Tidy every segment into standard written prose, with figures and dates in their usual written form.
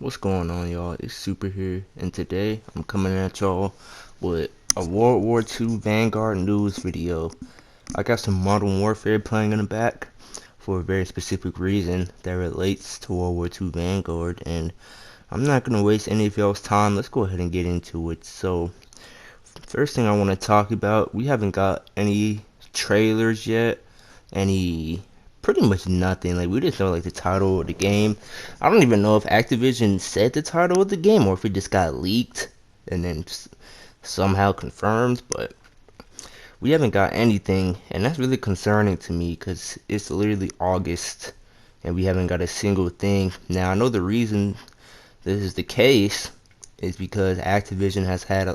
What's going on, y'all? It's Super here, and today I'm coming at y'all with a World War II Vanguard news video. I got some Modern Warfare playing in the back for a very specific reason that relates to World War II Vanguard, and I'm not gonna waste any of y'all's time. Let's go ahead and get into it. So, first thing I want to talk about, we haven't got any trailers yet, any pretty much nothing. Like, we just know like the title of the game. I don't even know if Activision said the title of the game or if it just got leaked and then just somehow confirmed, but we haven't got anything, and that's really concerning to me because it's literally August and we haven't got a single thing. Now I know the reason this is the case is because Activision has had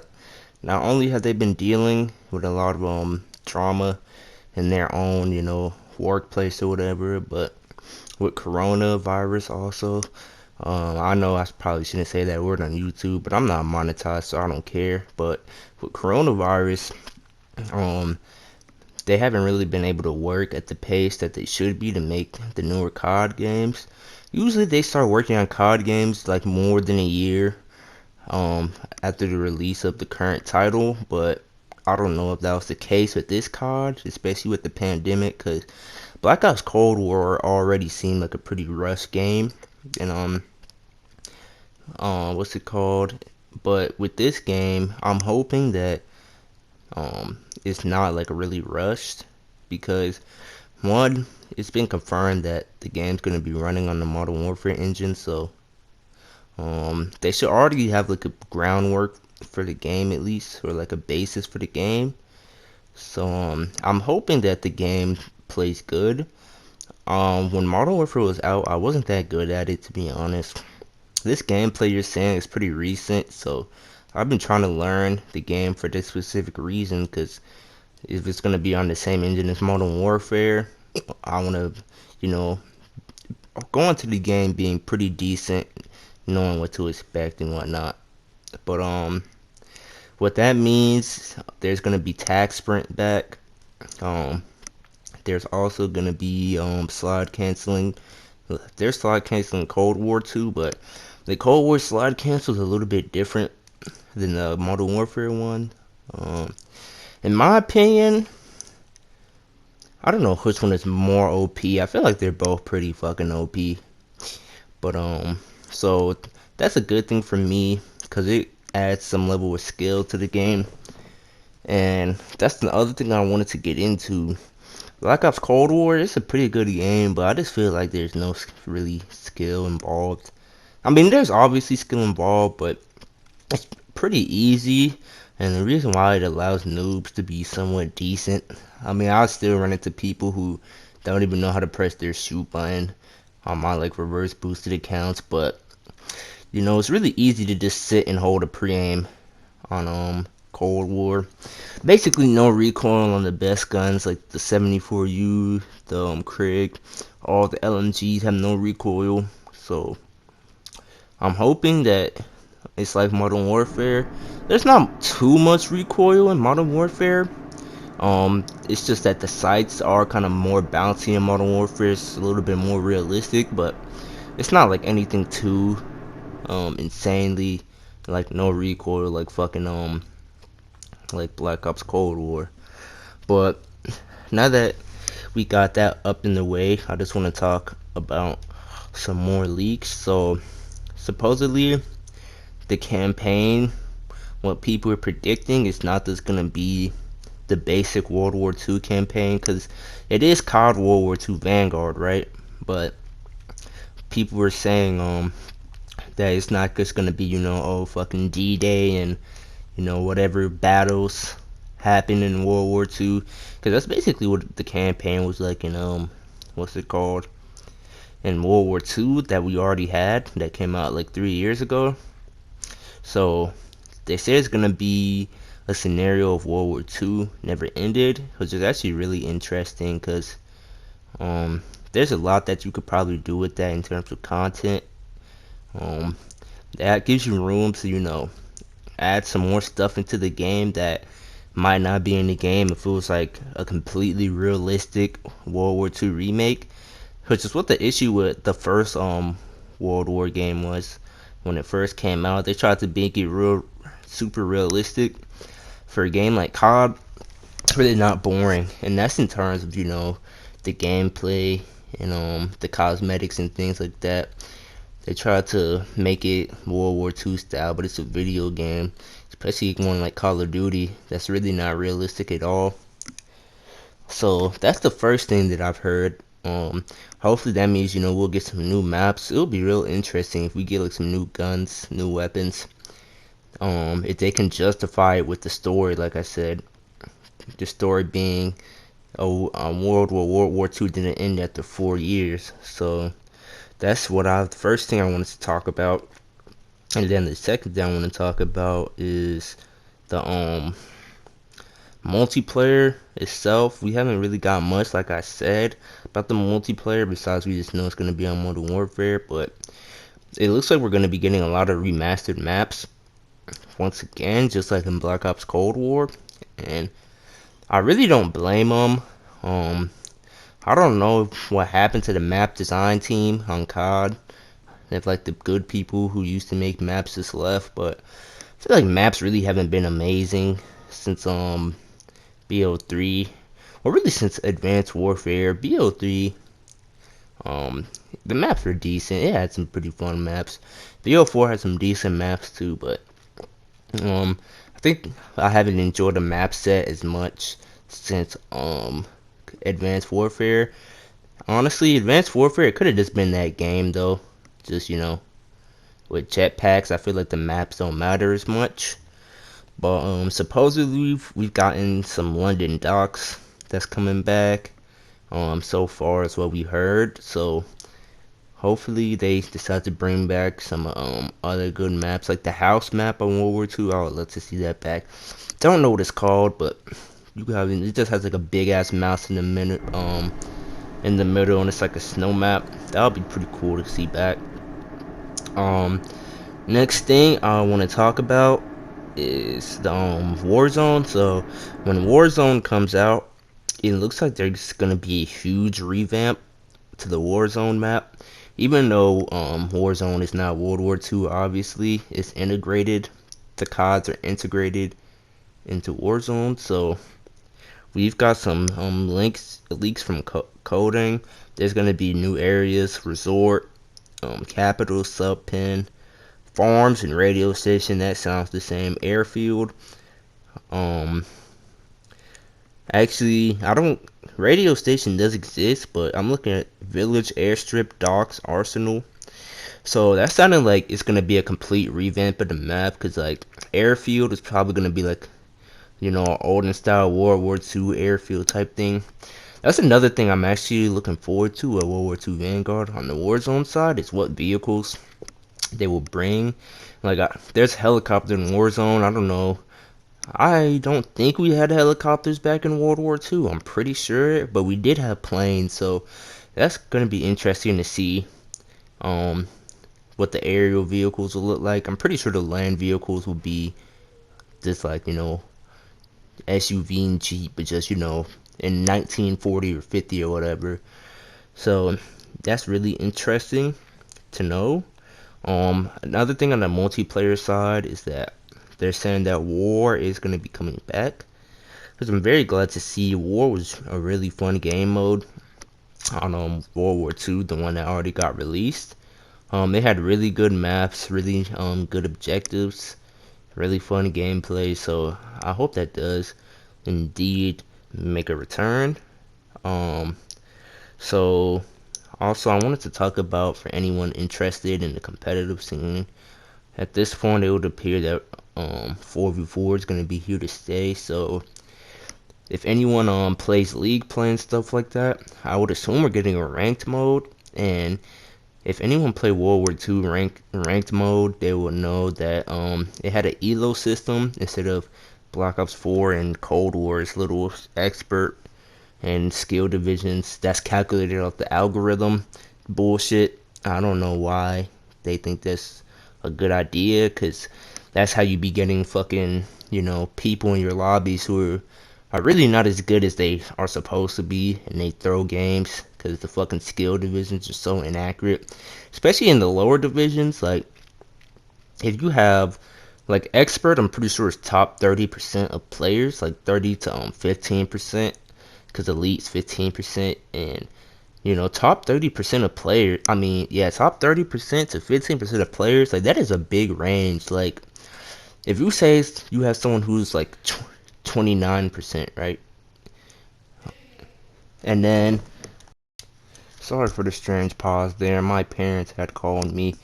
not only have they been dealing with a lot of trauma in their own, workplace or whatever, but with coronavirus also. I know I probably shouldn't say that word on YouTube, but I'm not monetized, so I don't care. But with coronavirus, um, they haven't really been able to work at the pace that they should be to make the newer COD games. Usually they start working on COD games like more than a year um, after the release of the current title, but I don't know if that was the case with this COD, especially with the pandemic, because Black Ops Cold War already seemed like a pretty rushed game, and what's it called? But with this game, I'm hoping that it's not like really rushed because one, it's been confirmed that the game's gonna be running on the Modern Warfare engine, so they should already have like a groundwork for the game at least, or like a basis for the game. So I'm hoping that the game plays good. When Modern Warfare was out, I wasn't that good at it, to be honest. This gameplay you're saying is pretty recent, so I've been trying to learn the game for this specific reason. Because if it's gonna be on the same engine as Modern Warfare, I wanna, you know, go into the game being pretty decent, knowing what to expect and whatnot. But what that means, there's gonna be tag sprint back. Um, there's also gonna be slide canceling. There's slide canceling Cold War too, but the Cold War slide cancel is a little bit different than the Modern Warfare one. Um, in my opinion, I don't know which one is more OP. I feel like they're both pretty fucking OP. But so that's a good thing for me because it adds some level of skill to the game. And that's the other thing I wanted to get into. Black Ops Cold War, it's a pretty good game, but I just feel like there's no really skill involved. I mean, there's obviously skill involved, but it's pretty easy. And the reason why it allows noobs to be somewhat decent. I mean, I still run into people who don't even know how to press their shoot button on my like reverse boosted accounts, but it's really easy to just sit and hold a pre-aim on Cold War. Basically no recoil on the best guns like the 74U, the Krieg, all the LMGs have no recoil. So I'm hoping that it's like Modern Warfare. There's not too much recoil in Modern Warfare. It's just that the sights are kind of more bouncy in Modern Warfare. It's a little bit more realistic, but it's not like anything too insanely like no recoil like fucking like Black Ops Cold War. But now that we got that up in the way, I just want to talk about some more leaks. So supposedly the campaign, what people are predicting is not just gonna be the basic World War II campaign, because it is called World War II Vanguard, right? But people were saying that it's not just gonna be oh fucking D-Day and whatever battles happened in World War II, because that's basically what the campaign was like in what's it called, in World War II that we already had that came out like 3 years ago. So they say it's gonna be a scenario of World War II never ended, which is actually really interesting because there's a lot that you could probably do with that in terms of content. Um, that gives you room to add some more stuff into the game that might not be in the game if it was like a completely realistic World War II remake, which is what the issue with the first World War game was. when it first came out. They tried to make it real, super realistic for a game like COD. It's really not boring, and that's in terms of the gameplay and the cosmetics and things like that. They tried to make it World War II style, but it's a video game, especially one like Call of Duty. That's really not realistic at all. So that's the first thing that I've heard. Hopefully that means we'll get some new maps. It'll be real interesting if we get like some new guns, new weapons. If they can justify it with the story, like I said, the story being World War II didn't end after 4 years. So that's the first thing I wanted to talk about. And then the second thing I want to talk about is the multiplayer itself. We haven't really got much, like I said, about the multiplayer, besides we just know it's going to be on Modern Warfare. But it looks like we're going to be getting a lot of remastered maps once again, just like in Black Ops Cold War. And I really don't blame them. I don't know what happened to the map design team on COD. If like the good people who used to make maps just left, but I feel like maps really haven't been amazing since BO3, or really since Advanced Warfare. BO3, the maps were decent. It had some pretty fun maps. BO4 had some decent maps too, but I think I haven't enjoyed the map set as much since Advanced Warfare. Honestly, Advanced Warfare, it could have just been that game though. Just with jetpacks, I feel like the maps don't matter as much. But supposedly we've gotten some London docks that's coming back. So far as what we heard. So hopefully they decide to bring back some other good maps, like the house map on World War II. I would love to see that back. Don't know what it's called, but it just has like a big ass mouse in the middle, and it's like a snow map. That would be pretty cool to see back. Next thing I want to talk about is the Warzone. So when Warzone comes out, it looks like there's gonna be a huge revamp to the Warzone map. Even though Warzone is not World War II, obviously it's integrated. The CODs are integrated into Warzone. So we've got some leaks from coding. There's gonna be new areas, resort, capital, sub pen, farms, and radio station. That sounds the same. Airfield. Actually, radio station does exist, but I'm looking at village, airstrip, docks, arsenal. So that sounded like it's gonna be a complete revamp of the map, cause like airfield is probably gonna be like olden style World War II airfield type thing. That's another thing I'm actually looking forward to at World War II Vanguard on the Warzone side, is what vehicles they will bring. Like there's helicopter in Warzone. I don't know. I don't think we had helicopters back in World War II. I'm pretty sure, but we did have planes. So that's gonna be interesting to see what the aerial vehicles will look like. I'm pretty sure the land vehicles will be just like SUV and Jeep, but just in 1940 or 50 or whatever. So that's really interesting to know. Another thing on the multiplayer side is that they're saying that War is going to be coming back, because I'm very glad to see War was a really fun game mode on World War II, the one that already got released. They had really good maps, really good objectives, really fun gameplay. So I hope that does indeed make a return. So also I wanted to talk about, for anyone interested in the competitive scene, at this point it would appear that 4v4 is going to be here to stay. So if anyone plays League Play and stuff like that, I would assume we're getting a ranked mode. And if anyone played World War II ranked mode, they will know that it had an elo system instead of Black Ops 4 and Cold War's little expert and skill divisions. That's calculated off the algorithm bullshit. I don't know why they think that's a good idea, because that's how you be getting fucking people in your lobbies who are really not as good as they are supposed to be, and they throw games because the fucking skill divisions are so inaccurate, especially in the lower divisions. Like if you have like expert, I'm pretty sure it's top 30% of players, like 30 to 15%, because elite's 15%, and top 30% of players. I mean, yeah, top 30% to 15% of players, like that is a big range. Like if you say you have someone who's like 29%, right? And then, sorry for the strange pause there. My parents had called me.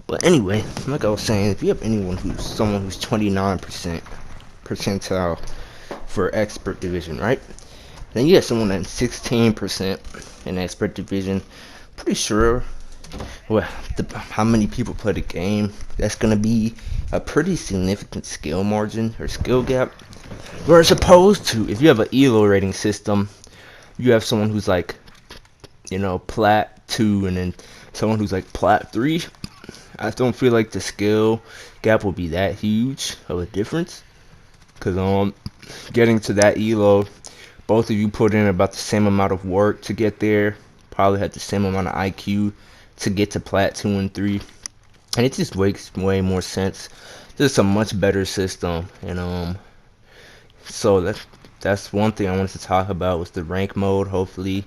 But anyway, like I was saying, if you have someone who's 29% percentile for expert division, right? Then you have someone that's 16% in expert division. Pretty sure, well, how many people play the game, that's gonna be a pretty significant skill margin or skill gap. Whereas opposed to if you have an elo rating system, you have someone who's like, plat 2 and then someone who's like plat 3. I don't feel like the skill gap will be that huge of a difference, because getting to that elo, both of you put in about the same amount of work to get there, probably had the same amount of IQ to get to plat 2 and 3, and it just makes way more sense. This is a much better system, and so that's one thing I wanted to talk about was the rank mode. Hopefully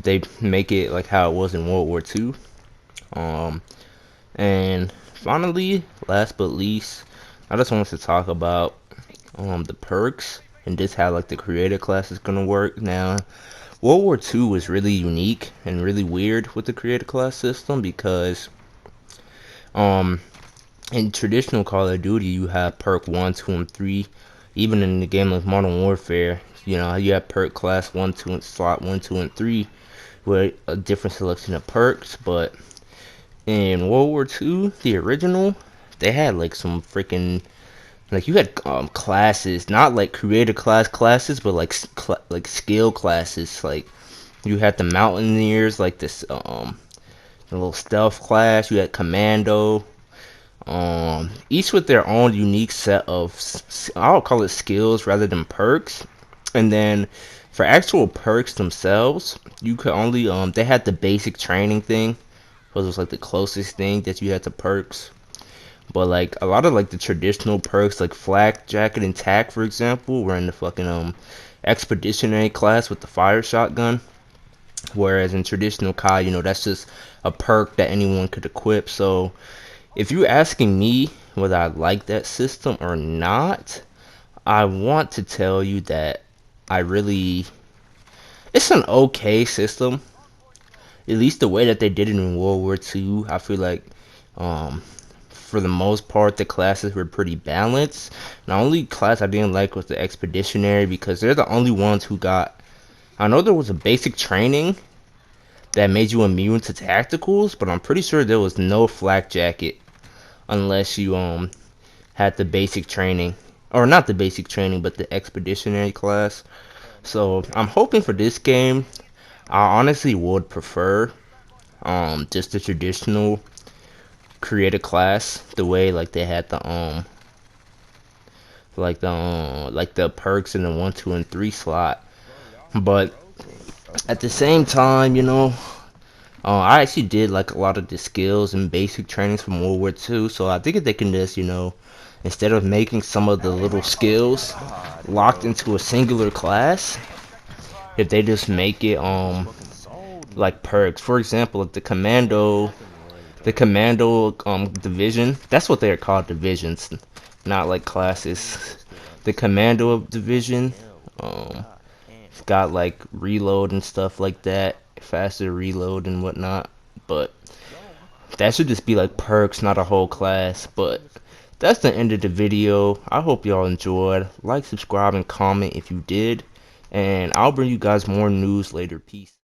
they make it like how it was in World War II. And finally, last but least, I just wanted to talk about the perks and just how like the creator class is gonna work. Now, World War II was really unique and really weird with the creator class system because um in traditional Call of Duty you have perk 1, 2, and 3. Even in the game like Modern Warfare, you have perk class 1, 2, and slot 1, 2, and 3 with a different selection of perks. But in World War II, the original, they had like some freaking, like you had classes, not like creator classes, but like like skill classes. Like you had the Mountaineers, like this the little stealth class. You had Commando. Each with their own unique set of I'll call it skills rather than perks. And then for actual perks themselves, you could only they had the basic training thing, because it was like the closest thing that you had to perks. But like a lot of like the traditional perks, like flak jacket and tack, for example, were in the fucking expeditionary class with the fire shotgun. Whereas in traditional COD, that's just a perk that anyone could equip. So if you're asking me whether I like that system or not, I want to tell you that I really, it's an okay system. At least the way that they did it in World War II, I feel like, um, for the most part, the classes were pretty balanced. The only class I didn't like was the Expeditionary, because they're the only ones who got. I know there was a basic training that made you immune to tacticals, but I'm pretty sure there was no flak jacket unless you had the basic training, or not the basic training, but the Expeditionary class. So I'm hoping for this game. I honestly would prefer just the traditional create a class, the way like they had the like the perks in the 1, 2, and 3 slot. But at the same time, I actually did like a lot of the skills and basic trainings from World War II. So I think if they can just, instead of making some of the little skills locked into a singular class, if they just make it like perks. For example, like the commando division, that's what they're called, divisions, not like classes. The commando division, it's got like reload and stuff like that, faster reload and whatnot. But that should just be like perks, not a whole class. But that's the end of the video. I hope y'all enjoyed. Like, subscribe, and comment if you did, and I'll bring you guys more news later. Peace.